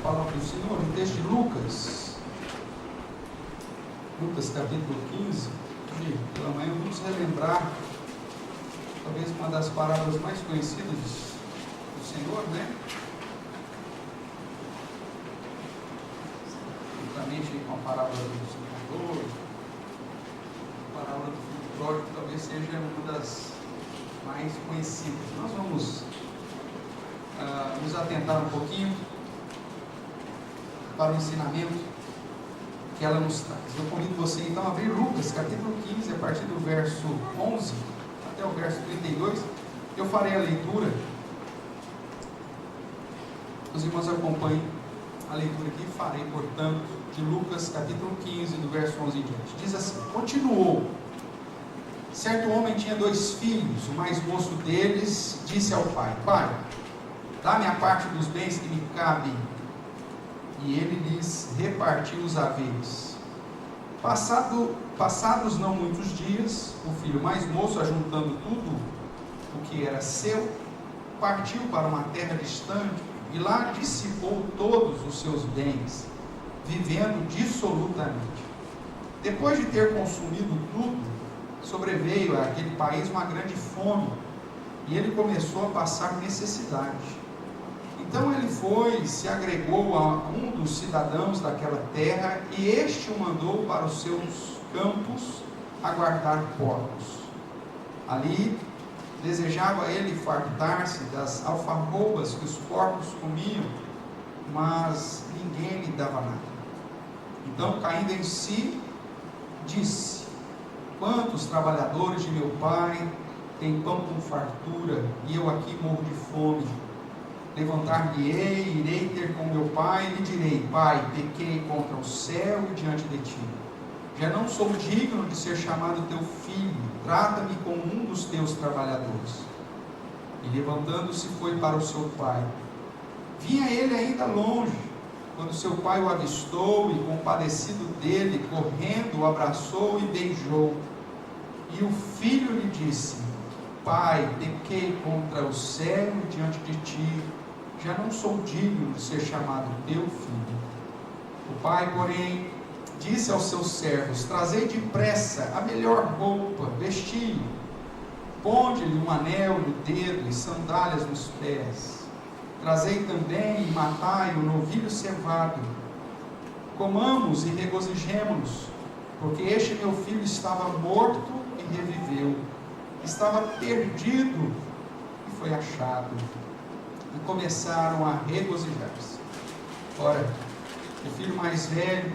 palavra do Senhor, no texto de Lucas capítulo 15. Hoje pela manhã vamos relembrar talvez uma das parábolas mais conhecidas do Senhor, né? Juntamente com a parábola do semeador, a parábola do filho pródigo talvez seja uma das mais conhecidas. Nós vamos nos atentar um pouquinho para o ensinamento que ela nos traz. Eu convido você então a abrir Lucas capítulo 15, a partir do verso 11 até o verso 32. Eu farei a leitura, os irmãos acompanhem a leitura aqui. Farei, portanto, de Lucas capítulo 15, do verso 11 em diante. Diz assim: continuou: certo homem tinha 2 filhos. O mais moço deles disse ao pai: pai, dá-me a parte dos bens que me cabem. E ele lhes repartiu os haveres. Passados não muitos dias, o filho mais moço, ajuntando tudo o que era seu, partiu para uma terra distante e lá dissipou todos os seus bens, vivendo dissolutamente. Depois de ter consumido tudo, sobreveio àquele país uma grande fome, e ele começou a passar necessidade. Então ele foi, se agregou a um dos cidadãos daquela terra, e este o mandou para os seus campos a guardar porcos. Ali desejava ele fartar-se das alfarrobas que os porcos comiam, mas ninguém lhe dava nada. Então, caindo em si, disse: quantos trabalhadores de meu pai têm pão com fartura, e eu aqui morro de fome? Levantar-me-ei, irei ter com meu pai, e lhe direi: pai, pequei contra o céu e diante de ti. Já não sou digno de ser chamado teu filho, trata-me como um dos teus trabalhadores. E levantando-se foi para o seu pai. Vinha ele ainda longe, quando seu pai o avistou, e compadecido dele, correndo, o abraçou e beijou. E o filho lhe disse: pai, pequei contra o céu e diante de ti, já não sou digno de ser chamado teu filho. O pai, porém, disse aos seus servos: trazei depressa a melhor roupa, vesti-o, ponde-lhe um anel no dedo e sandálias nos pés. Trazei também e matai o novilho cevado. Comamos e regozijemo-nos, porque este meu filho estava morto e reviveu, estava perdido e foi achado. E começaram a regozijar-se. Ora, o filho mais velho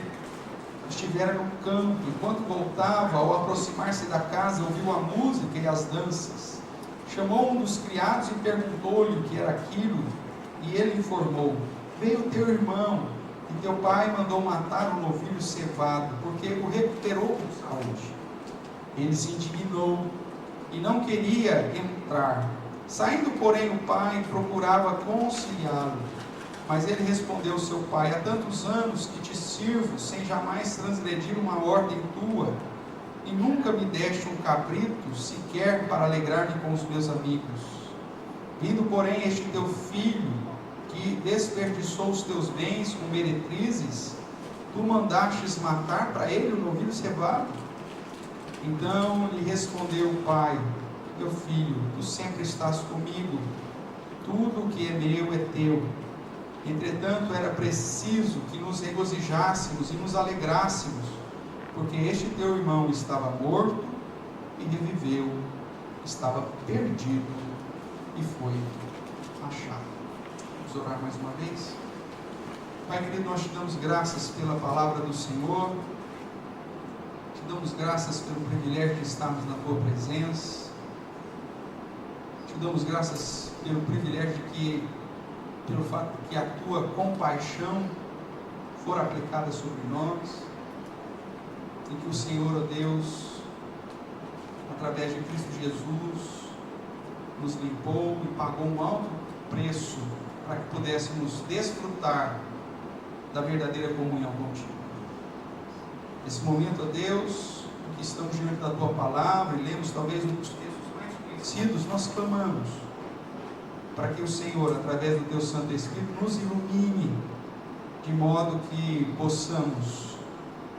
estivera no campo. Enquanto voltava, ao aproximar-se da casa, ouviu a música e as danças. Chamou um dos criados e perguntou-lhe o que era aquilo. E ele informou: veio teu irmão, e teu pai mandou matar o novilho cevado, porque o recuperou com saúde. Ele se indignou e não queria entrar. Saindo, porém, o pai procurava conciliá-lo. Mas ele respondeu ao seu pai: há tantos anos que te sirvo, sem jamais transgredir uma ordem tua, e nunca me deste um cabrito, sequer para alegrar-me com os meus amigos. Vindo, porém, este teu filho, que desperdiçou os teus bens com meretrizes, tu mandastes matar para ele o novilho cevado? Então lhe respondeu o pai: meu filho, tu sempre estás comigo, tudo o que é meu é teu. Entretanto, era preciso que nos regozijássemos e nos alegrássemos, porque este teu irmão estava morto e reviveu, estava perdido e foi achado. Vamos orar mais uma vez. Pai querido, nós te damos graças pela palavra do Senhor, te damos graças pelo privilégio de estarmos na tua presença, te damos graças pelo privilégio pelo fato de que a tua compaixão for aplicada sobre nós, e que o Senhor, ó Deus, através de Cristo Jesus, nos limpou e pagou um alto preço para que pudéssemos desfrutar da verdadeira comunhão contigo. Nesse momento, ó Deus, que estamos diante da tua palavra e lemos talvez um dos textos mais conhecidos, nós clamamos para que o Senhor, através do teu Santo Espírito, nos ilumine de modo que possamos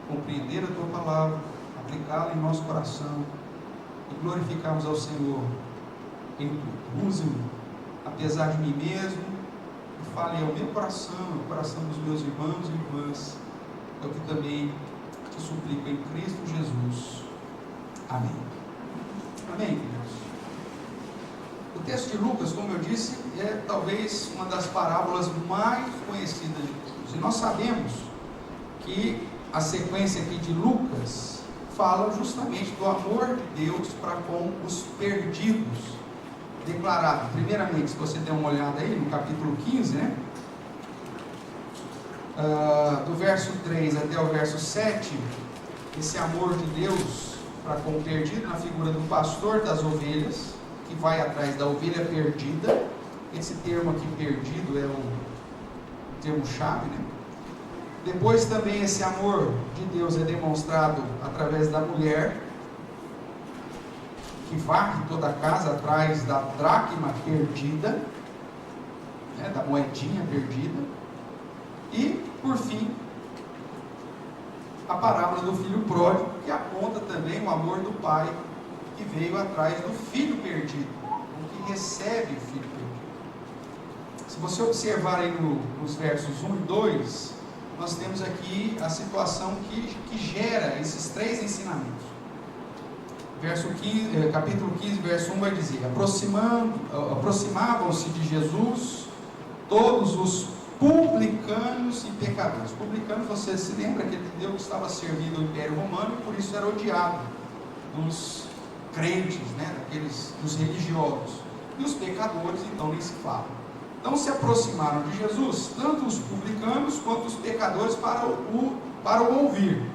compreender a Tua palavra, aplicá-la em nosso coração e glorificarmos ao Senhor em tudo. Use-me, apesar de mim mesmo, e fale ao meu coração, ao coração dos meus irmãos e irmãs, é o que também te suplico em Cristo Jesus. Amém. Amém, queridos. O texto de Lucas, como eu disse, é talvez uma das parábolas mais conhecidas de todos. E nós sabemos que a sequência aqui de Lucas fala justamente do amor de Deus para com os perdidos, declarado, primeiramente, se você der uma olhada aí, no capítulo 15, né? Do verso 3 até o verso 7, esse amor de Deus para com o perdido, na figura do pastor das ovelhas, que vai atrás da ovelha perdida. Esse termo aqui, perdido, é o termo-chave, né? Depois também esse amor de Deus é demonstrado através da mulher, que varre toda a casa atrás da dracma perdida, né, da moedinha perdida. E, por fim, a parábola do filho pródigo, que aponta também o amor do pai, que veio atrás do filho perdido, o que recebe o filho perdido. Se você observar aí nos versos 1 e 2, nós temos aqui a situação que gera esses três ensinamentos. Capítulo 15, verso 1 vai dizer: aproximavam-se de Jesus todos os publicanos e pecadores. Publicanos, você se lembra, aquele judeu que estava servindo o Império Romano e por isso era odiado dos crentes, né, dos religiosos. E os pecadores, então, nem se fala. Então se aproximaram de Jesus tanto os publicanos quanto os pecadores para o ouvir.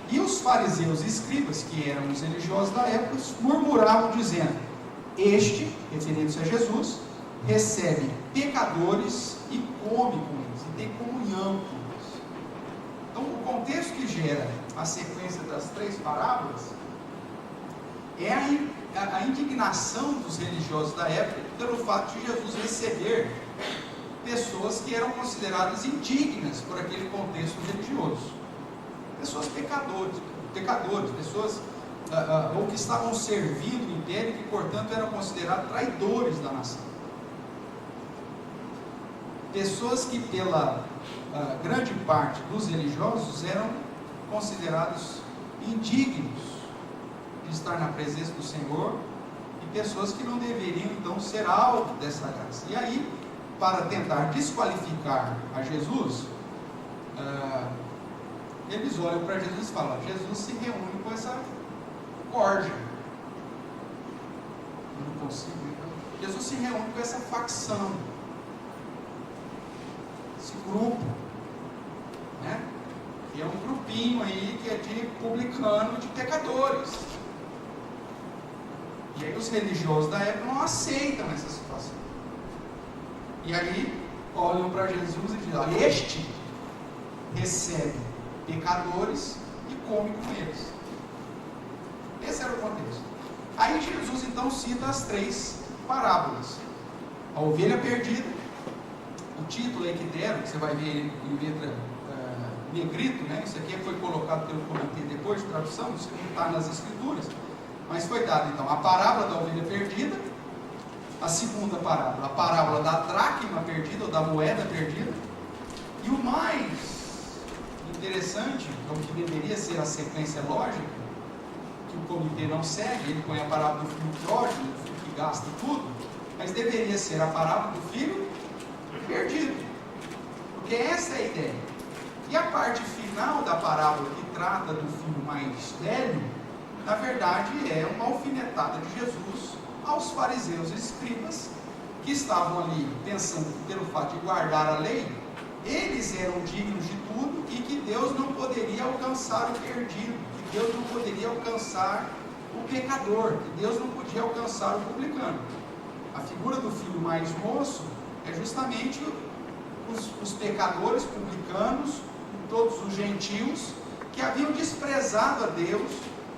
E os fariseus e escribas, que eram os religiosos da época, murmuravam dizendo: este, referindo-se a Jesus, recebe pecadores e come com eles, e tem comunhão com eles. Então o contexto que gera a sequência das três parábolas é a indignação dos religiosos da época pelo fato de Jesus receber pessoas que eram consideradas indignas por aquele contexto religioso. Pessoas pecadores, pessoas ou que estavam servindo o império e que, portanto, eram considerados traidores da nação. Pessoas que, pela grande parte dos religiosos, eram considerados indignos de estar na presença do Senhor, e pessoas que não deveriam então ser alvo dessa graça. E aí, para tentar desqualificar a Jesus, eles olham para Jesus e falam: Jesus se reúne com essa corja. Eu não consigo. Jesus se reúne com essa facção, esse grupo, né? Que é um grupinho aí que é de publicano, de pecadores. E aí os religiosos da época não aceitam essa situação. E aí olham para Jesus e dizem: olha, este recebe pecadores e come com eles. Esse era o contexto. Aí Jesus então cita as três parábolas: a ovelha perdida, o título aí que deram, que você vai ver em letra negrito, né? Isso aqui foi colocado pelo comitê depois de tradução, isso não está nas escrituras, mas foi dado então a parábola da ovelha perdida, a segunda parábola, a parábola da dracma perdida, ou da moeda perdida, e o mais interessante, o que deveria ser a sequência lógica, que o comitê não segue, ele põe a parábola do filho pródigo, do filho que gasta tudo, mas deveria ser a parábola do filho perdido, porque essa é a ideia. E a parte final da parábola, que trata do filho mais velho, na verdade é uma alfinetada de Jesus aos fariseus e escribas, que estavam ali pensando que, pelo fato de guardar a lei, eles eram dignos de tudo e que Deus não poderia alcançar o perdido, que Deus não poderia alcançar o pecador, que Deus não podia alcançar o publicano. A figura do filho mais moço é justamente os pecadores, publicanos, todos os gentios que haviam desprezado a Deus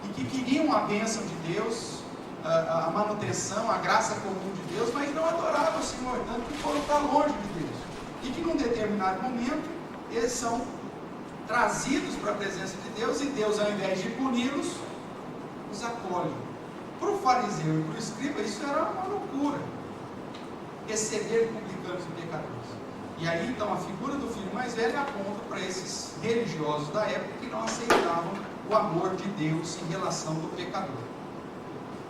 e que queriam a bênção de Deus, a manutenção, a graça comum de Deus, mas não adoravam o Senhor, tanto que foram para longe de Deus. E que num determinado momento eles são trazidos para a presença de Deus, e Deus, ao invés de puni-los, os acolhe. Para o fariseu e para o escriba, isso era uma loucura, receber publicanos e pecadores. E aí então a figura do filho mais velho aponta para esses religiosos da época que não aceitavam o amor de Deus em relação do pecador.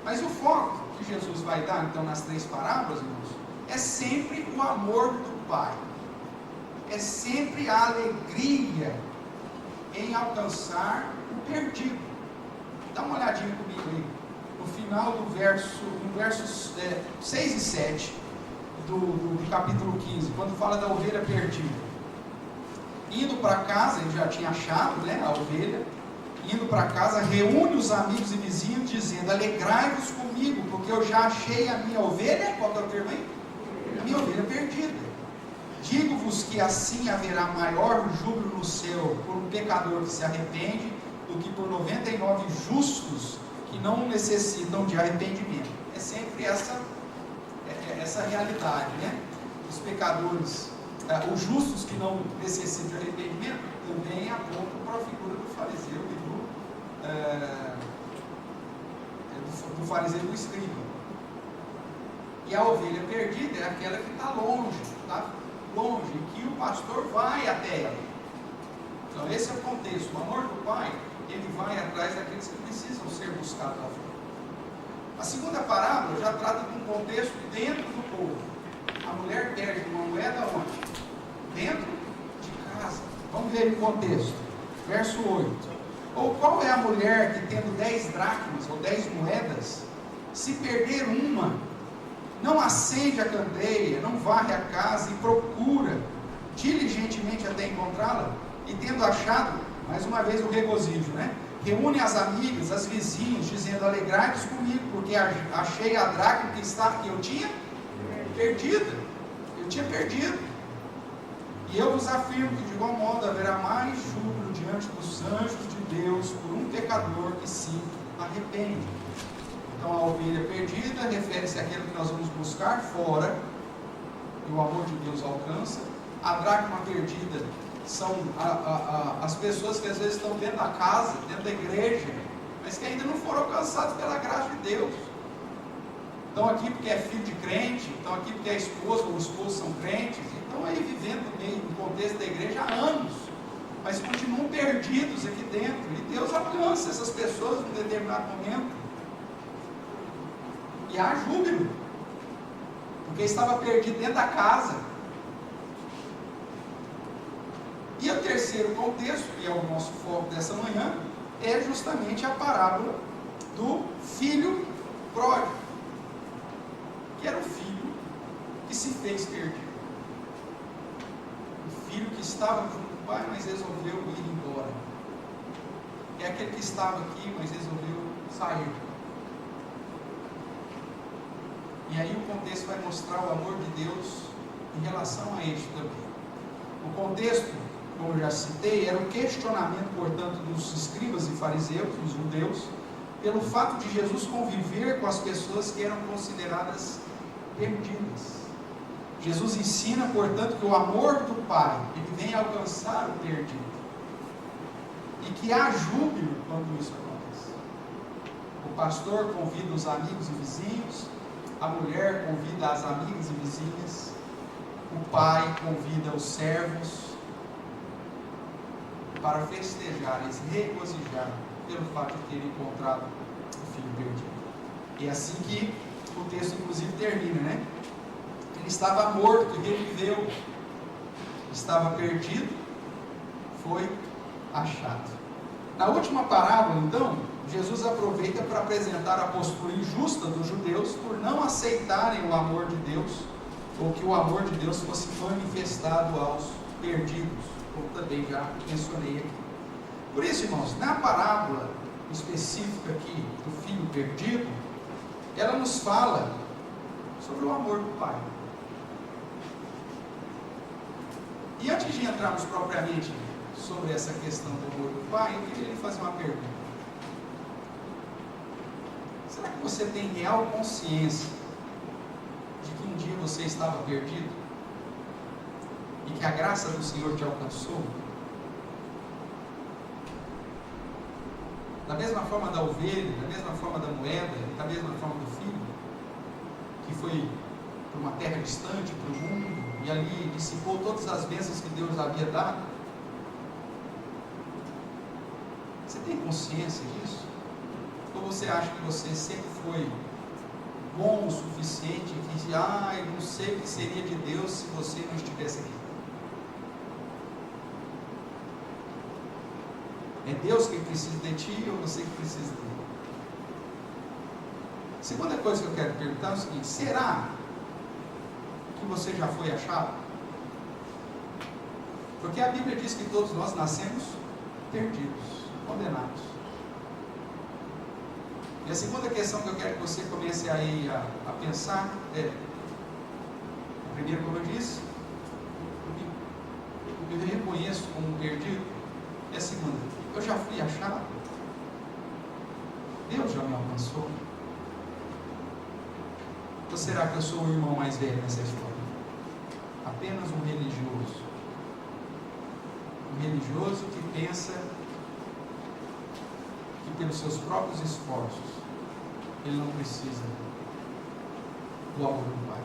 Mas o foco que Jesus vai dar então nas 3 parábolas, irmãos, é sempre o amor do Pai, é sempre a alegria em alcançar o perdido. Dá uma olhadinha comigo aí, no final do versos 6 e 7 do capítulo 15, quando fala da ovelha perdida. Indo para casa, ele já tinha achado, a ovelha. Indo para casa, reúne os amigos e vizinhos, dizendo: alegrai-vos comigo, porque eu já achei a minha ovelha. Qual que é o termo aí? A minha ovelha perdida. Digo-vos que assim haverá maior júbilo no céu por um pecador que se arrepende, do que por 99 justos que não necessitam de arrependimento. É sempre essa realidade, Os pecadores, os justos que não necessitam de arrependimento, também apontam para a figura do fariseu e do fariseu e do escriba. E a ovelha perdida é aquela que está longe, que o pastor vai até ela. Então esse é o contexto. O amor do Pai, ele vai atrás daqueles que precisam ser buscados ao fim. A segunda parábola já trata de um contexto dentro do povo. A mulher perde uma moeda onde? Dentro de casa. Vamos ver o contexto. Verso 8. Ou qual é a mulher que, tendo 10 dracmas ou 10 moedas, se perder uma, não acende a candeia, não varre a casa e procura diligentemente até encontrá-la? E tendo achado, mais uma vez o regozijo, reúne as amigas, as vizinhas, dizendo: alegrai-vos comigo, porque achei a dracma que eu tinha perdida. E eu vos afirmo que de igual modo haverá mais júbilo diante dos anjos de Deus por um pecador que se arrepende. Então a ovelha perdida refere-se àquilo que nós vamos buscar fora, e o amor de Deus alcança. A dracma perdida são as pessoas que às vezes estão dentro da casa, dentro da igreja, mas que ainda não foram alcançados pela graça de Deus. Estão aqui porque é filho de crente, estão aqui porque a esposa ou o esposo são crentes, e estão aí vivendo no contexto da igreja há anos, mas continuam perdidos aqui dentro, e Deus alcança essas pessoas num determinado momento, e há júbilo, porque estava perdido dentro da casa. E o terceiro contexto, que é o nosso foco dessa manhã, é justamente a parábola do filho pródigo, que era o filho que se fez perdido. O filho que estava junto com o pai, mas resolveu ir embora. É aquele que estava aqui, mas resolveu sair. E aí o contexto vai mostrar o amor de Deus em relação a este também. O contexto, como eu já citei, era o questionamento, portanto, dos escribas e fariseus, dos judeus, pelo fato de Jesus conviver com as pessoas que eram consideradas perdidas. Jesus ensina, portanto, que o amor do Pai, ele vem alcançar o perdido, e que há júbilo quando isso acontece. O pastor convida os amigos e vizinhos, a mulher convida as amigas e vizinhas, o pai convida os servos para festejar e se regozijar pelo fato de ter encontrado o filho perdido. E é assim que o texto inclusive termina, Ele estava morto e reviveu, estava perdido, foi achado. Na última parábola, então, Jesus aproveita para apresentar a postura injusta dos judeus por não aceitarem o amor de Deus, ou que o amor de Deus fosse manifestado aos perdidos, como também já mencionei aqui. Por isso, irmãos, na parábola específica aqui do filho perdido, ela nos fala sobre o amor do Pai. E antes de entrarmos propriamente sobre essa questão do amor do Pai, eu queria lhe fazer uma pergunta. Será que você tem real consciência de que um dia você estava perdido? e que a graça do Senhor te alcançou? Da mesma forma da ovelha, da mesma forma da moeda, da mesma forma do filho, que foi para uma terra distante, para o mundo, e ali dissipou todas as bênçãos que Deus havia dado. Você tem consciência disso? Ou você acha que você sempre foi bom o suficiente, que eu não sei o que seria de Deus se você não estivesse aqui? É Deus que precisa de ti ou você que precisa dele? Segunda coisa que eu quero perguntar é o seguinte: será que você já foi achado? Porque a Bíblia diz que todos nós nascemos perdidos, condenados. E a segunda questão que eu quero que você comece aí a pensar é: primeiro, como eu disse, eu me reconheço como perdido. E a segunda, eu já fui achado? Deus já me alcançou? Ou será que eu sou o irmão mais velho nessa história? Apenas um religioso. Um religioso que pensa que pelos seus próprios esforços ele não precisa do amor do Pai.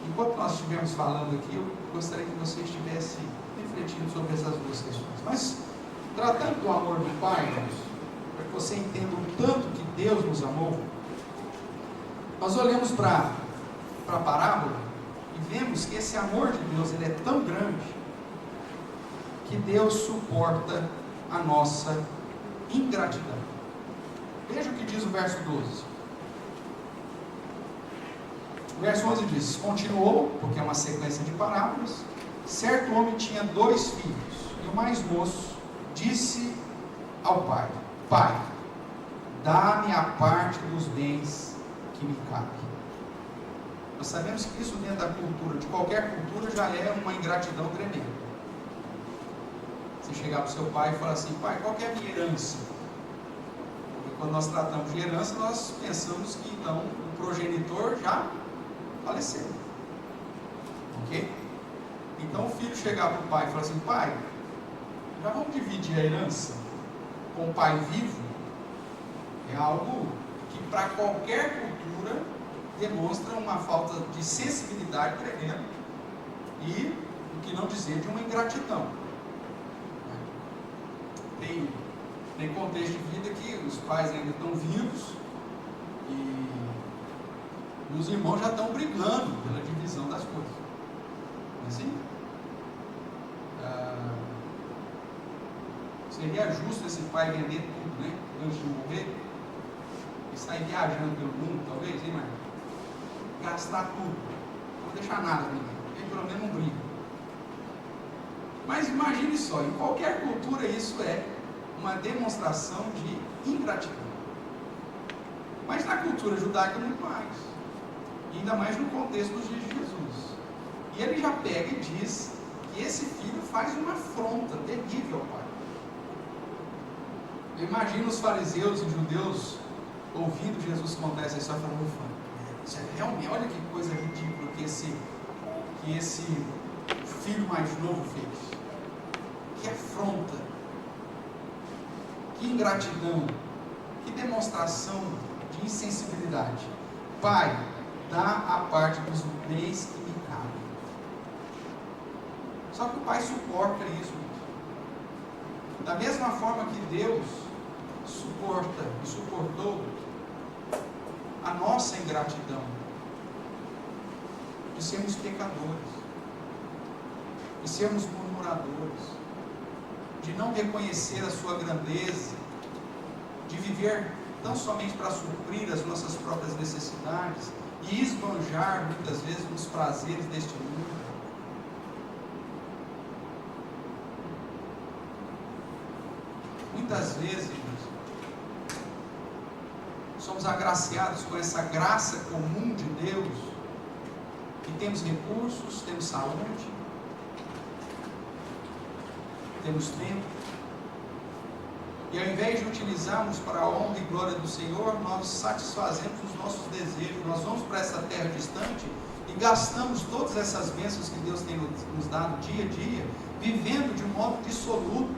Enquanto nós estivermos falando aqui, eu gostaria que você estivesse refletindo sobre essas duas questões. Mas, tratando do amor do Pai, para que você entenda o tanto que Deus nos amou, nós olhamos para a parábola e vemos que esse amor de Deus ele é tão grande que Deus suporta a nossa ingratidão. Veja o que diz o verso 12. O verso 11 diz: continuou, porque é uma sequência de parábolas. Certo homem tinha 2 filhos, e o mais moço disse ao pai: Pai, dá-me a parte dos bens que me cabe. Nós sabemos que isso dentro da cultura, de qualquer cultura, já é uma ingratidão tremenda. Você chegar para o seu pai e falar assim: pai, qual que é a minha herança? Porque quando nós tratamos de herança, nós pensamos que então o progenitor já faleceu. Ok? Então o filho chegar para o pai e falar assim: pai, já vamos dividir a herança com o pai vivo? É algo que para qualquer cultura demonstra uma falta de sensibilidade tremenda e, o que não dizer, de uma ingratidão. Tem contexto de vida que os pais ainda estão vivos e os irmãos já estão brigando pela divisão das coisas. Não é assim? Seria justo esse pai vender tudo, né? Antes de morrer e sair viajando pelo mundo, talvez, hein, Marcos? Gastar tudo, não deixar nada para ninguém, ele pelo menos não briga. Mas imagine só, em qualquer cultura isso é uma demonstração de ingratidão. Mas na cultura judaica muito mais, e ainda mais no contexto dos dias de Jesus. E ele já pega e diz que esse filho faz uma afronta terrível ao pai. Eu imagino os fariseus e judeus ouvindo Jesus contar essa história, falando: realmente, olha que coisa ridícula que esse filho mais novo fez. Que afronta, que ingratidão, que demonstração de insensibilidade. Pai, dá a parte dos bens que me cabem. Só que o pai suporta isso. Da mesma forma que Deus suporta e suportou a nossa ingratidão de sermos pecadores, de sermos murmuradores, de não reconhecer a sua grandeza, de viver tão somente para suprir as nossas próprias necessidades e esbanjar muitas vezes nos prazeres deste mundo. Muitas vezes somos agraciados com essa graça comum de Deus, e temos recursos, temos saúde, temos tempo, e ao invés de utilizarmos para a honra e glória do Senhor, nós satisfazemos os nossos desejos. Nós vamos para essa terra distante e gastamos todas essas bênçãos que Deus tem nos dado dia a dia, vivendo de um modo dissoluto.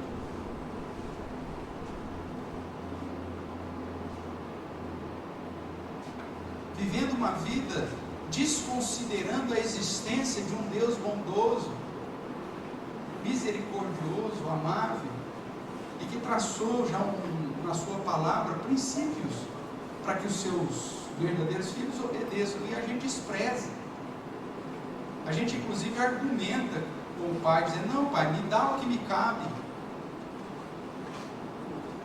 Vivendo uma vida desconsiderando a existência de um Deus bondoso, misericordioso, amável, e que traçou já na sua palavra princípios para que os seus verdadeiros filhos obedeçam, e a gente despreza. A gente inclusive argumenta com o pai, dizendo: não, pai, me dá o que me cabe,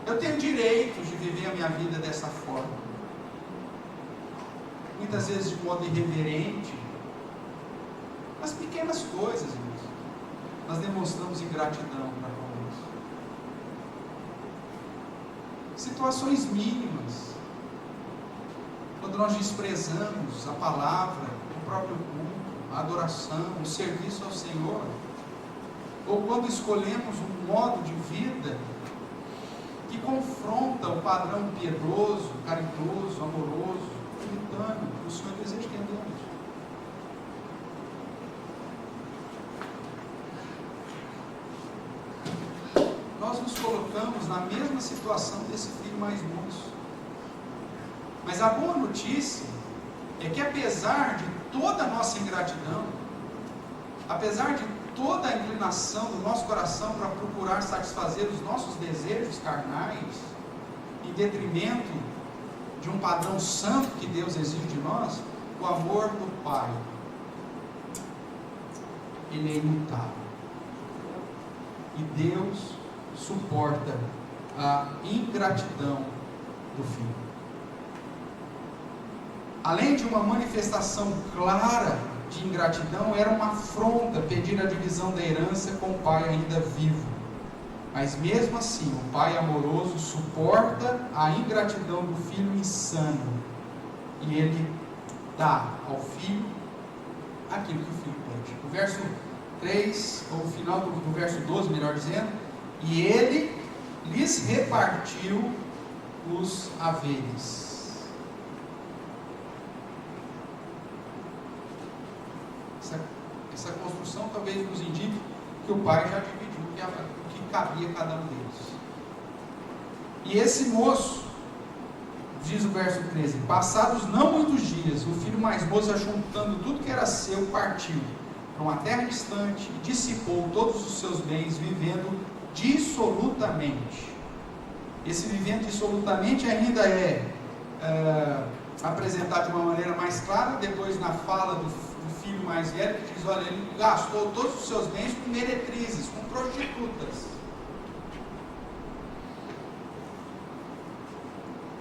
eu tenho direito de viver a minha vida dessa forma. Muitas vezes de modo irreverente, as pequenas coisas, irmãos, nós demonstramos ingratidão para com isso. Situações mínimas, quando nós desprezamos a palavra, o próprio culto, a adoração, o serviço ao Senhor, ou quando escolhemos um modo de vida que confronta o padrão piedoso, caridoso, amoroso, puritano, que o Senhor deseja que andemos. Nós nos colocamos na mesma situação desse filho mais moço. Mas a boa notícia é que, apesar de toda a nossa ingratidão, apesar de toda a inclinação do nosso coração para procurar satisfazer os nossos desejos carnais, em detrimento de um padrão santo que Deus exige de nós, o amor do Pai, ele é imutável. E Deus suporta a ingratidão do filho. Além de uma manifestação clara de ingratidão, era uma afronta pedir a divisão da herança com o pai ainda vivo. Mas mesmo assim, o pai amoroso suporta a ingratidão do filho insano, e ele dá ao filho aquilo que o filho pede. O verso 3, ou o final do verso 12, melhor dizendo: e ele lhes repartiu os haveres. Essa construção talvez nos indique que o pai já dividiu o que cabia a cada um deles. E esse moço, diz o verso 13: passados não muitos dias, o filho mais moço, ajuntando tudo que era seu, partiu para uma terra distante e dissipou todos os seus bens, vivendo dissolutamente. Esse vivendo dissolutamente ainda é apresentado de uma maneira mais clara depois na fala do filho mais velho, que diz: olha, ele gastou todos os seus bens com meretrizes, com prostitutas.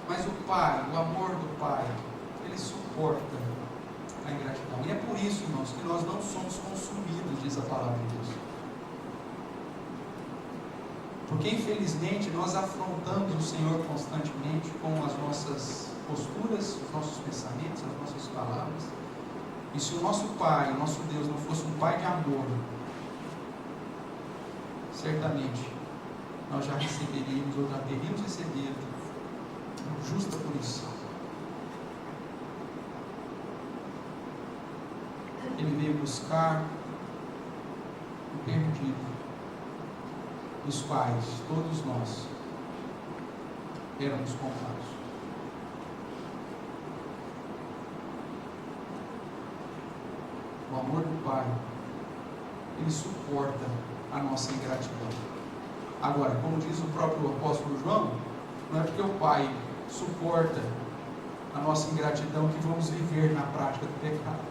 Mas o pai, o amor do pai, ele suporta a ingratidão. E é por isso, irmãos, que nós não somos consumidos, diz a palavra de Deus. Porque infelizmente nós afrontamos o Senhor constantemente com as nossas posturas, os nossos pensamentos, as nossas palavras. E se o nosso Pai, o nosso Deus, não fosse um Pai de amor, certamente nós já receberíamos, ou já teríamos recebido, justa punição. Ele veio buscar o perdido, dos quais todos nós éramos contados. O amor do Pai, ele suporta a nossa ingratidão. Agora, como diz o próprio apóstolo João, não é porque o Pai suporta a nossa ingratidão que vamos viver na prática do pecado.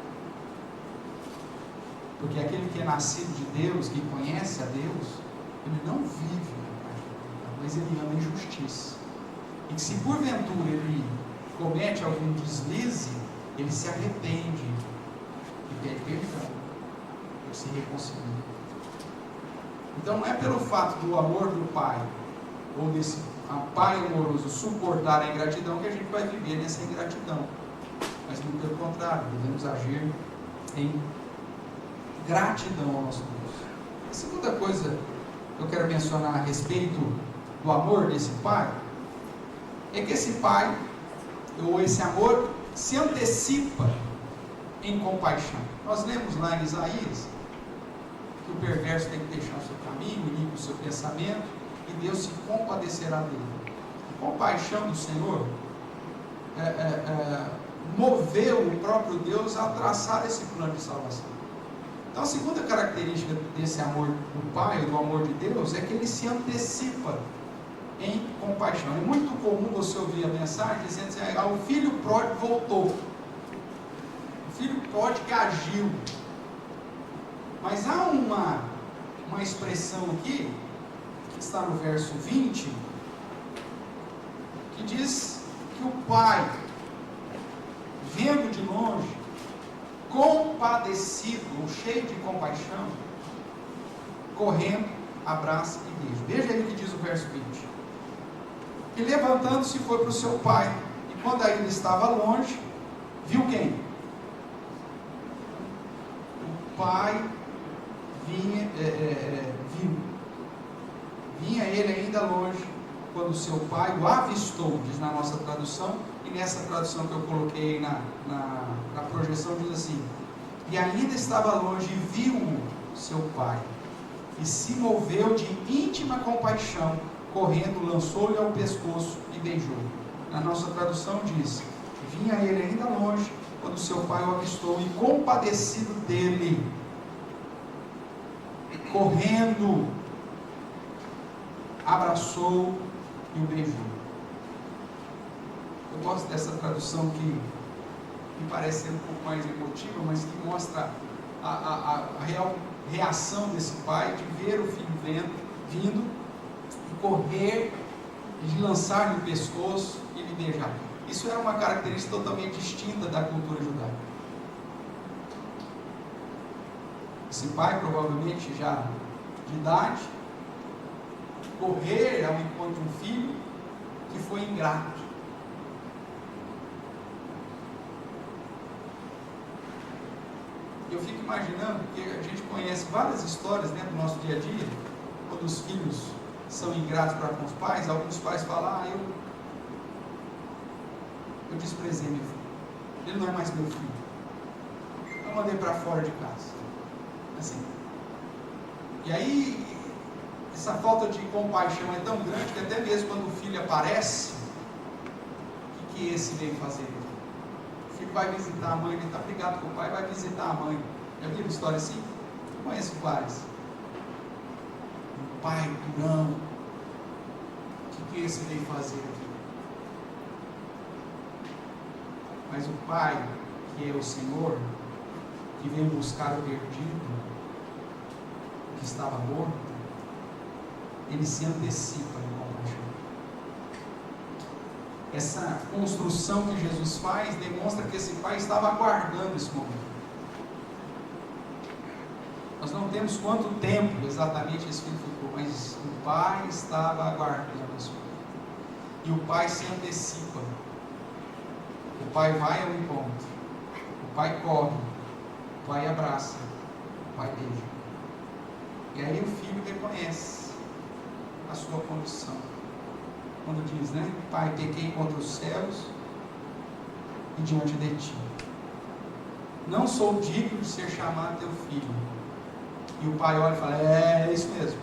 Porque aquele que é nascido de Deus, que conhece a Deus, ele não vive na prática do pecado, mas ele ama a injustiça. E que se porventura ele comete algum deslize, ele se arrepende e pede perdão, ele se reconcilia. Então não é pelo fato do amor do Pai, ou desse Pai amoroso suportar a ingratidão, que a gente vai viver nessa ingratidão, mas muito pelo contrário, devemos agir em gratidão ao nosso Deus. A segunda coisa que eu quero mencionar a respeito do amor desse Pai, é que esse Pai, ou esse amor, se antecipa em compaixão. Nós lemos lá em Isaías que o perverso tem que deixar o seu caminho, o ímpio o seu pensamento, e Deus se compadecerá dele. A compaixão do Senhor moveu o próprio Deus a traçar esse plano de salvação. Então, a segunda característica desse amor do Pai, do amor de Deus, é que ele se antecipa em compaixão. É muito comum você ouvir a mensagem dizendo assim: o filho pródigo voltou, o filho pródigo agiu. Mas há uma expressão aqui, que está no verso 20, que diz que o pai, vendo de longe, compadecido, ou cheio de compaixão, correndo, abraça e beija. Veja aí o que diz o verso 20. E levantando-se foi para o seu pai, e quando ainda estava longe, viu quem? O pai vinha ele ainda longe, quando seu pai o avistou, diz na nossa tradução, e nessa tradução que eu coloquei na projeção diz assim: e ainda estava longe e viu-o seu pai, e se moveu de íntima compaixão, correndo, lançou-lhe ao pescoço e beijou. Na nossa tradução diz: vinha ele ainda longe, quando seu pai o avistou, e compadecido dele, correndo, abraçou e o beijou. Eu gosto dessa tradução que me parece ser um pouco mais emotiva, mas que mostra a real reação desse pai de ver o filho vindo, e correr, e de lançar no pescoço e lhe beijar. Isso era uma característica totalmente distinta da cultura judaica. Esse pai, provavelmente já de idade, correr ao encontro de um filho que foi ingrato. Eu fico imaginando, porque a gente conhece várias histórias, né, do nosso dia a dia, quando os filhos são ingratos para com os pais. Alguns pais falam: eu desprezei meu filho, ele não é mais meu filho, eu mandei para fora de casa. Assim. E aí, essa falta de compaixão é tão grande que até mesmo quando o filho aparece, o que esse veio fazer? O filho vai visitar a mãe, ele está brigado com o pai, vai visitar a mãe. Já viram história assim? Eu conheço várias. O pai durão, o que esse veio fazer aqui? Mas o pai, que é o Senhor, que veio buscar o perdido, que estava morto, ele se antecipa em compaixão. Essa construção que Jesus faz demonstra que esse pai estava aguardando esse momento. Nós não temos quanto tempo exatamente esse filho ficou, mas o pai estava aguardando esse momento. E o pai se antecipa. O pai vai ao encontro. O pai corre. O pai abraça. O pai beija. E aí o filho reconhece a sua condição. Quando diz, né? Pai, pequei contra os céus e diante de ti. Não sou digno de ser chamado teu filho. E o pai olha e fala: é isso mesmo.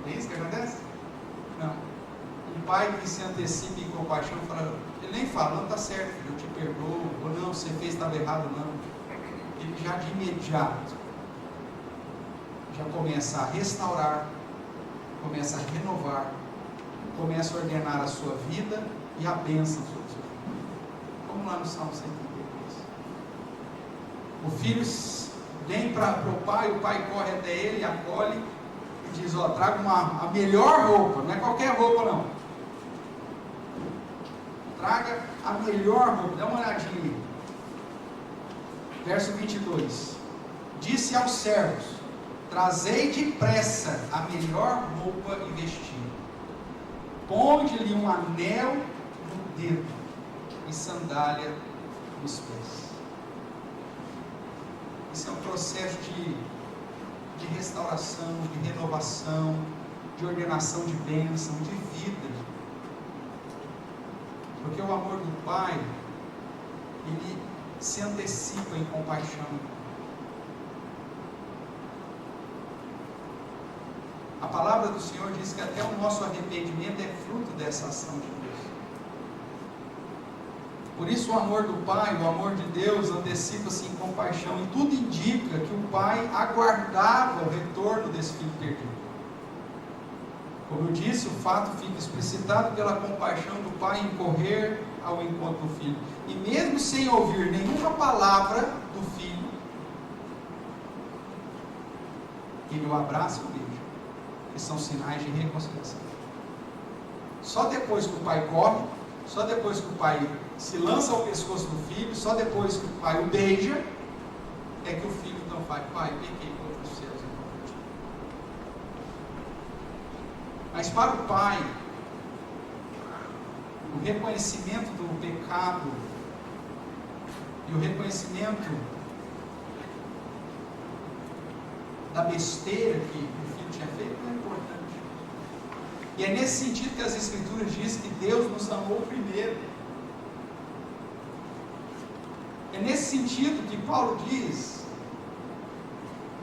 É isso que acontece? Não. Um pai que se antecipa em compaixão fala, ele nem fala: não, está certo, filho, eu te perdoo. Ou não, você fez, estava errado, não. Ele já de imediato já começa a restaurar, começa a renovar, começa a ordenar a sua vida e a bênção sobre a sua vida. Vamos lá no Salmo 132. O filho vem para o pai, o pai corre até ele, acolhe e diz: traga a melhor roupa, não é qualquer roupa não. Traga a melhor roupa, dá uma olhadinha aí. Verso 22. Disse aos servos: trazei depressa a melhor roupa e vestido. Ponde-lhe um anel no dedo e sandália nos pés. Esse é um processo de restauração, de renovação, de ordenação de bênção, de vida. Porque o amor do Pai, ele se antecipa em compaixão. A palavra do Senhor diz que até o nosso arrependimento é fruto dessa ação de Deus. Por isso o amor do Pai, o amor de Deus, antecipa-se em compaixão, e tudo indica que o Pai aguardava o retorno desse filho perdido. Como eu disse, o fato fica explicitado pela compaixão do Pai em correr ao encontro do filho. E mesmo sem ouvir nenhuma palavra do filho, ele o abraça e o beija, que são sinais de reconciliação. Só depois que o pai corre, só depois que o pai se lança ao pescoço do filho, só depois que o pai o beija, é que o filho então fala: pai, pequei contra os céus e contra ti. Mas para o pai, o reconhecimento do pecado e o reconhecimento da besteira que o filho tinha feito é importante. E é nesse sentido que as Escrituras dizem que Deus nos amou primeiro. É nesse sentido que Paulo diz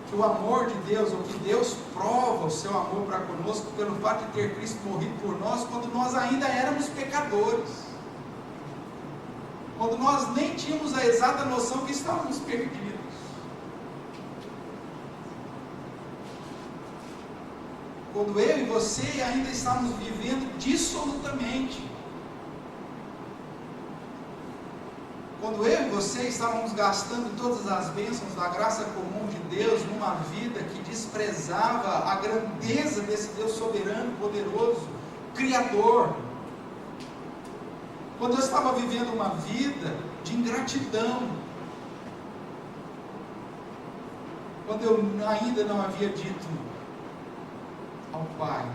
que o amor de Deus, ou que Deus prova o seu amor para conosco pelo fato de ter Cristo morrido por nós quando nós ainda éramos pecadores, quando nós nem tínhamos a exata noção que estávamos perdidos. Quando eu e você ainda estávamos vivendo dissolutamente. Quando eu e você estávamos gastando todas as bênçãos da graça comum de Deus numa vida que desprezava a grandeza desse Deus soberano, poderoso, criador. Quando eu estava vivendo uma vida de ingratidão. Quando eu ainda não havia dito ao Pai: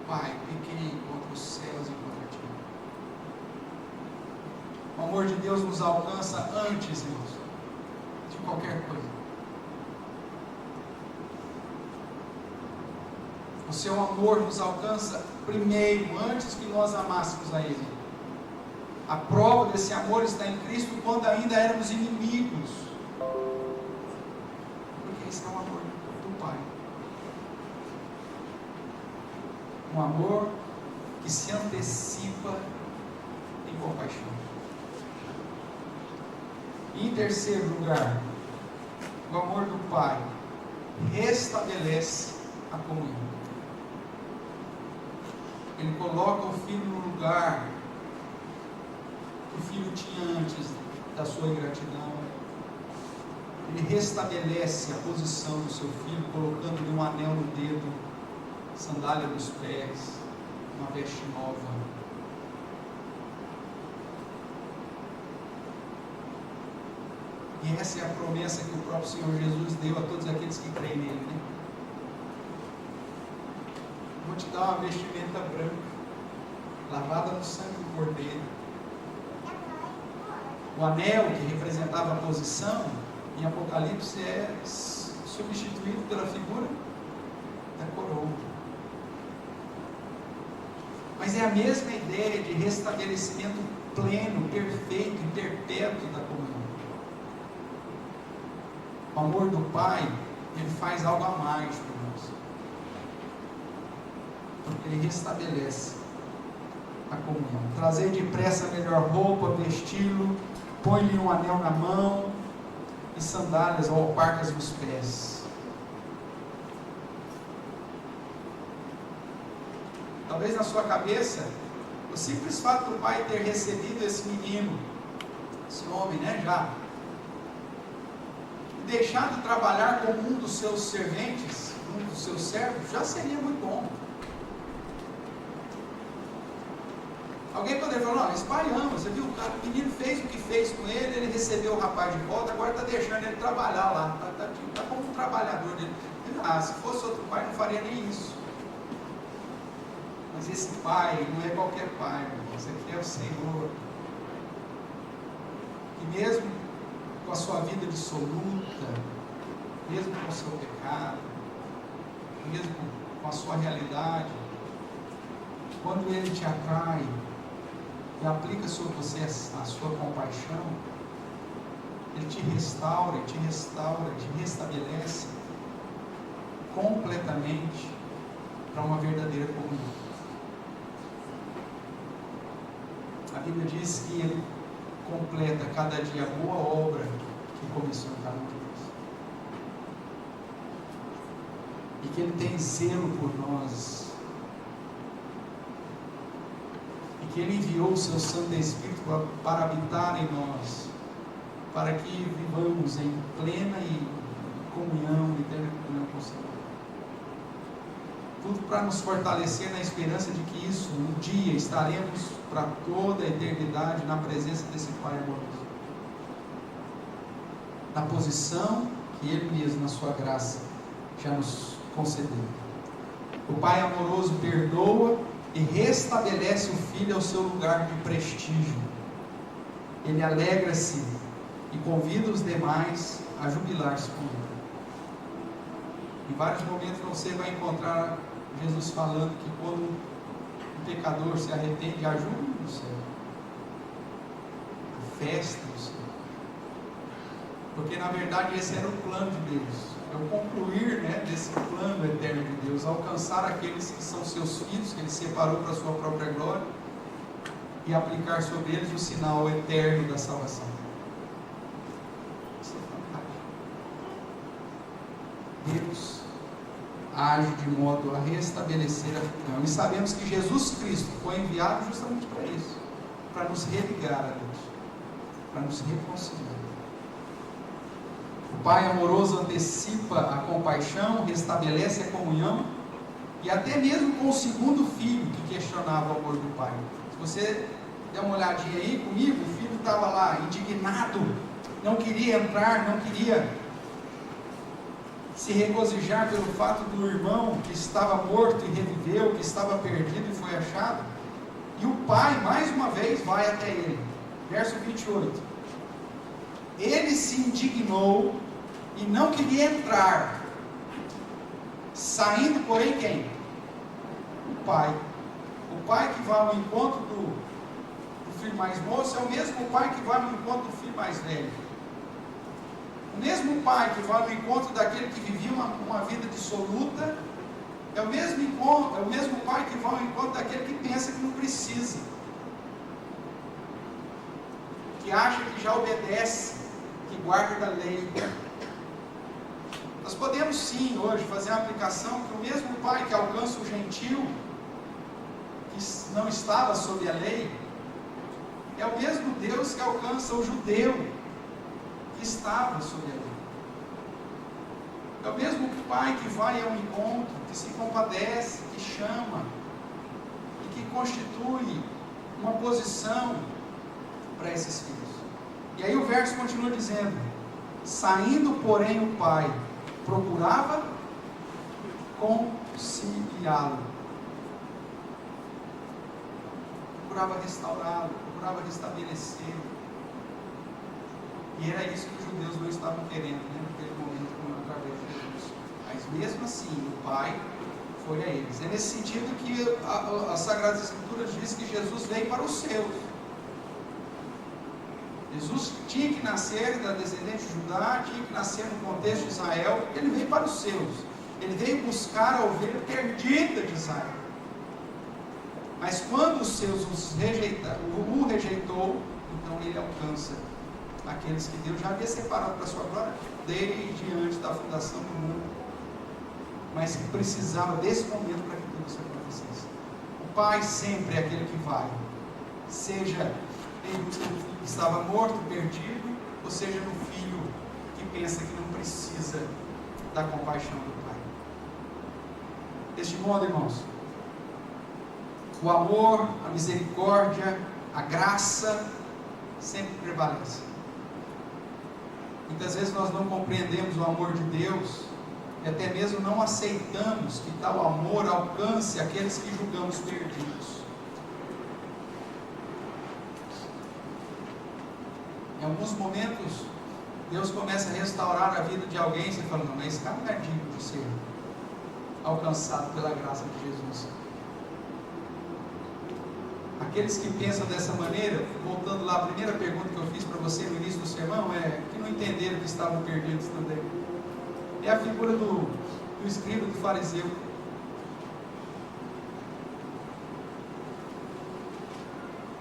Pai, pequei contra os céus e contra ti. O amor de Deus nos alcança antes, irmãos, de qualquer coisa. O seu amor nos alcança primeiro, antes que nós amássemos a Ele. A prova desse amor está em Cristo quando ainda éramos inimigos. Porque esse é o amor do Pai. Um amor que se antecipa em compaixão. E em terceiro lugar, o amor do Pai restabelece a comunhão. Ele coloca o filho no lugar que o filho tinha antes da sua ingratidão. Ele restabelece a posição do seu filho, colocando-lhe um anel no dedo, sandália nos pés, uma veste nova. E essa é a promessa que o próprio Senhor Jesus deu a todos aqueles que creem nele, né? Vou te dar uma vestimenta branca, lavada no sangue do Cordeiro. O anel, que representava a posição, em Apocalipse é substituído pela figura da coroa. Mas é a mesma ideia de restabelecimento pleno, perfeito e perpétuo da comunhão. O amor do Pai, ele faz algo a mais por nós. Porque ele restabelece a comunhão. Trazer depressa a melhor roupa, vesti-lo, põe-lhe um anel na mão e sandálias ou alparcas nos pés. Talvez na sua cabeça, o simples fato do pai ter recebido esse menino, esse homem, né, já, e deixado de trabalhar como um dos seus serventes, um dos seus servos, já seria muito bom. Alguém poderia falar: não, esse pai ama, você viu, o menino fez o que fez com ele, ele recebeu o rapaz de volta, agora está deixando ele trabalhar lá, está como um trabalhador dele. Se fosse outro pai, não faria nem isso. Mas esse pai não é qualquer pai, esse aqui é o Senhor. E mesmo com a sua vida dissoluta, mesmo com o seu pecado, mesmo com a sua realidade, quando ele te atrai e aplica sobre você a sua compaixão, Ele te restaura, te restabelece completamente para uma verdadeira comunhão. A Bíblia diz que Ele completa cada dia a boa obra que começou em cada um de nós. E que Ele tem zelo por nós. E que Ele enviou o Seu Santo Espírito para habitar em nós, para que vivamos em plena comunhão, eterna comunhão com o Senhor. Tudo para nos fortalecer na esperança de que isso, um dia, estaremos para toda a eternidade na presença desse Pai amoroso. Na posição que Ele mesmo, na sua graça, já nos concedeu. O Pai amoroso perdoa e restabelece o Filho ao seu lugar de prestígio. Ele alegra-se e convida os demais a jubilar-se com Ele. Em vários momentos você vai encontrar Jesus falando que quando um pecador se arrepende, há júbilo no céu, a festa do céu. Porque na verdade esse era o plano de Deus, é o concluir, desse plano eterno de Deus, alcançar aqueles que são seus filhos, que Ele separou para a sua própria glória, e aplicar sobre eles o sinal eterno da salvação. Isso é fantástico. Deus age de modo a restabelecer a comunhão. E sabemos que Jesus Cristo foi enviado justamente para isso, para nos religar a Deus, para nos reconciliar. O Pai amoroso antecipa a compaixão, restabelece a comunhão, e até mesmo com o segundo filho que questionava o amor do Pai. Se você der uma olhadinha aí comigo, o filho estava lá indignado, não queria entrar, não queria se regozijar pelo fato do irmão que estava morto e reviveu, que estava perdido e foi achado. E o pai, mais uma vez, vai até ele. Verso 28. Ele se indignou e não queria entrar. Saindo, porém, quem? O pai. O pai que vai ao encontro do filho mais moço é o mesmo pai que vai ao encontro do filho mais velho. O mesmo pai que vai ao encontro daquele que vivia uma vida dissoluta, é o mesmo pai que vai ao encontro daquele que pensa que não precisa, que acha que já obedece, que guarda da lei. Nós podemos sim hoje fazer uma aplicação que o mesmo pai que alcança o gentil, que não estava sob a lei, é o mesmo Deus que alcança o judeu, que estava sob a lei. É o mesmo pai que vai ao encontro, que se compadece, que chama, e que constitui uma posição para esses filhos. E aí o verso continua dizendo: saindo, porém, o pai procurava conciliá-lo, procurava restaurá-lo, procurava restabelecer. E era isso que os judeus não estavam querendo, naquele momento, através de Jesus. Mas mesmo assim, o Pai foi a eles. É nesse sentido que as Sagradas Escrituras diz que Jesus veio para os seus. Jesus tinha que nascer da descendente de Judá, tinha que nascer no contexto de Israel. Ele veio para os seus. Ele veio buscar a ovelha perdida de Israel. Mas quando os seus o rejeitou, então ele alcança aqueles que Deus já havia separado para a sua glória desde antes da fundação do mundo, mas que precisava desse momento para que tudo isso acontecesse. O Pai sempre é aquele que vai, seja no filho que estava morto, perdido, ou seja no filho que pensa que não precisa da compaixão do Pai. Deste modo, irmãos, o amor, a misericórdia, a graça sempre prevalece. Muitas vezes nós não compreendemos o amor de Deus e até mesmo não aceitamos que tal amor alcance aqueles que julgamos perdidos. Em alguns momentos, Deus começa a restaurar a vida de alguém e você fala: não, mas esse cara não é digno de ser alcançado pela graça de Jesus. Aqueles que pensam dessa maneira, voltando lá, a primeira pergunta que eu fiz para você no início do sermão que não entenderam que estavam perdidos também. É a figura do escriba, do fariseu.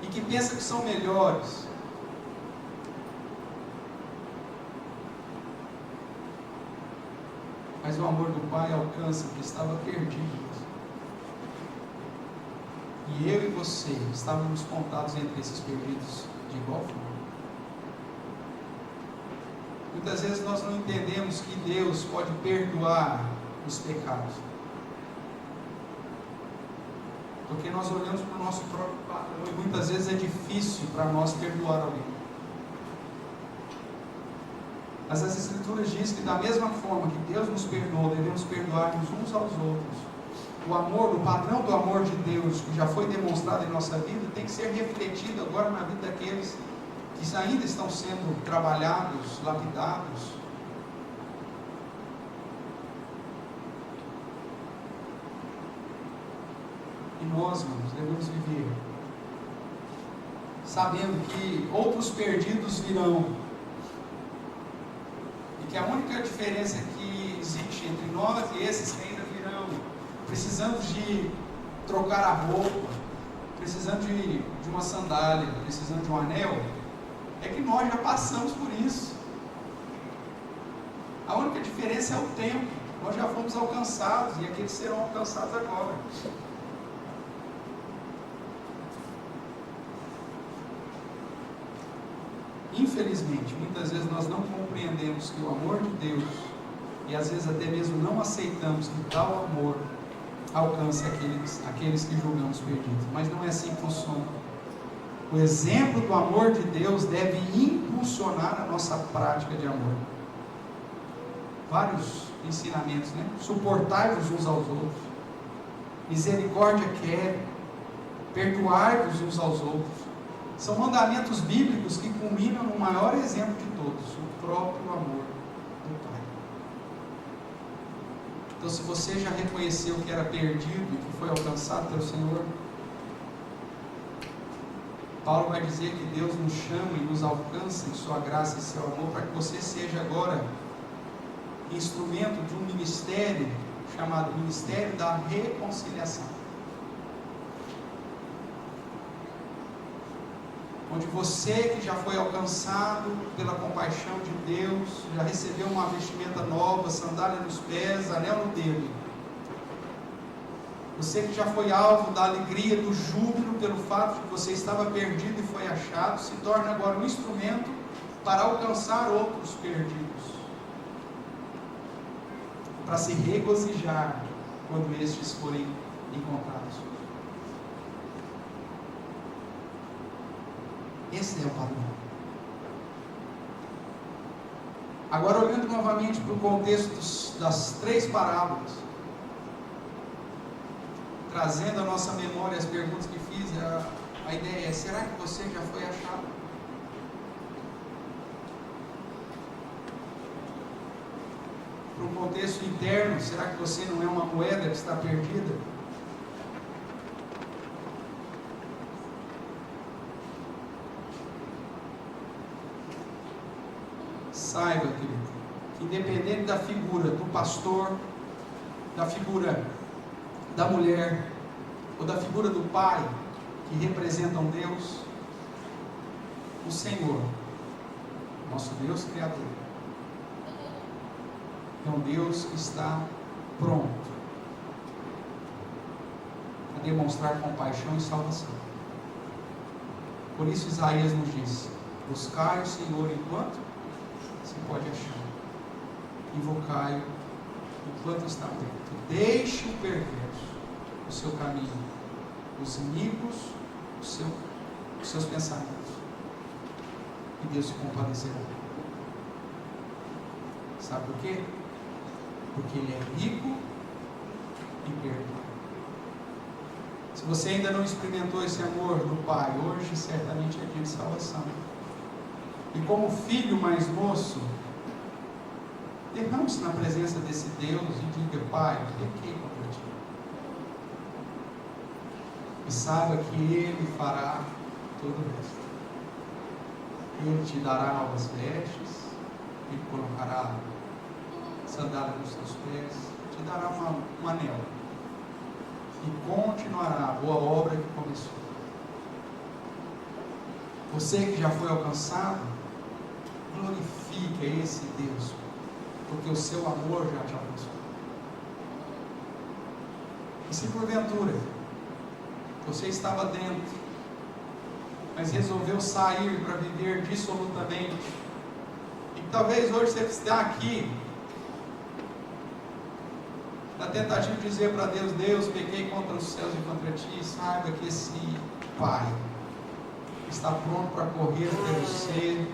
E que pensa que são melhores. Mas o amor do Pai alcança o que estava perdido. E eu e você estávamos contados entre esses perdidos de igual forma. Muitas vezes nós não entendemos que Deus pode perdoar os pecados. Porque nós olhamos para o nosso próprio padrão e muitas vezes é difícil para nós perdoar alguém. Mas as Escrituras dizem que da mesma forma que Deus nos perdoou, devemos perdoar-nos uns aos outros. O amor, o padrão do amor de Deus que já foi demonstrado em nossa vida tem que ser refletido agora na vida daqueles que ainda estão sendo trabalhados, lapidados. E nós, irmãos, devemos viver sabendo que outros perdidos virão e que a única diferença que existe entre nós e esses que ainda virão, precisando de trocar a roupa, precisando de uma sandália, precisando de um anel, é que nós já passamos por isso. A única diferença é o tempo. Nós já fomos alcançados e aqueles serão alcançados agora. Infelizmente, muitas vezes nós não compreendemos que o amor de Deus, e às vezes até mesmo não aceitamos que tal amor alcance aqueles que julgamos perdidos. Mas não é assim que funciona. O exemplo do amor de Deus deve impulsionar a nossa prática de amor. Vários ensinamentos, né? Suportai-vos uns aos outros. Misericórdia quer. Perdoai-vos uns aos outros. São mandamentos bíblicos que culminam no maior exemplo de todos, o próprio amor do Pai. Então, se você já reconheceu que era perdido e que foi alcançado pelo Senhor, Paulo vai dizer que Deus nos chama e nos alcança em sua graça e seu amor para que você seja agora instrumento de um ministério chamado Ministério da Reconciliação, onde você que já foi alcançado pela compaixão de Deus, já recebeu uma vestimenta nova, sandália nos pés, anel no dedo, você que já foi alvo da alegria, do júbilo pelo fato de que você estava perdido e foi achado, se torna agora um instrumento para alcançar outros perdidos, para se regozijar quando estes forem encontrados. Esse é o padrão. Agora, olhando novamente para o contexto das três parábolas, trazendo à nossa memória as perguntas que fiz, a ideia é: será que você já foi achado? Para um contexto interno, será que você não é uma moeda que está perdida? Saiba, querido, que independente da figura do pastor, da figura da mulher, ou da figura do pai, que representam Deus, o Senhor, nosso Deus Criador, é um Deus que está pronto a demonstrar compaixão e salvação. Por isso Isaías nos diz: buscai o Senhor enquanto se pode achar, invocai-o enquanto está perto. Deixe o perverso o seu caminho, os inimigos os seus pensamentos, e Deus se compadecerá. Sabe por quê? Porque Ele é rico em perdoar. Se você ainda não experimentou esse amor do Pai, hoje certamente é dia de salvação. E como filho mais moço, derrame-se na presença desse Deus e diga: Pai, pequei contra ti. E saiba que Ele fará todo o resto. Ele te dará novas vestes, Ele colocará sandália nos teus pés, te dará um anel e continuará a boa obra que começou. Você que já foi alcançado, glorifique a esse Deus, porque o seu amor já te alcançou. E se porventura você estava dentro, mas resolveu sair para viver dissolutamente, e talvez hoje você está aqui na tentativa de dizer para Deus: Deus, pequei contra os céus e contra ti. Saiba que esse Pai está pronto para correr até você,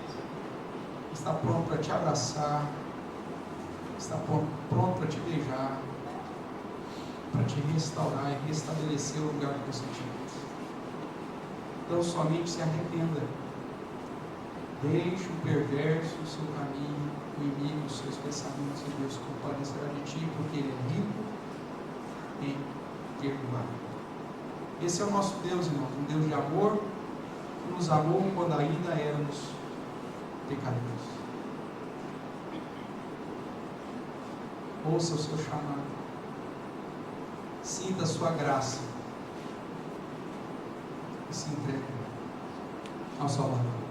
está pronto para te abraçar, está pronto para te beijar, para te restaurar e restabelecer o lugar que você tinha. Então somente se arrependa, deixe o perverso o seu caminho, o inimigo os seus pensamentos, e Deus compadecerá de ti, porque Ele é rico em perdoar. Esse é o nosso Deus, irmão, um Deus de amor, que nos amou quando ainda éramos pecadores. Ouça o seu chamado, sinta a sua graça e se entregue ao Salvador.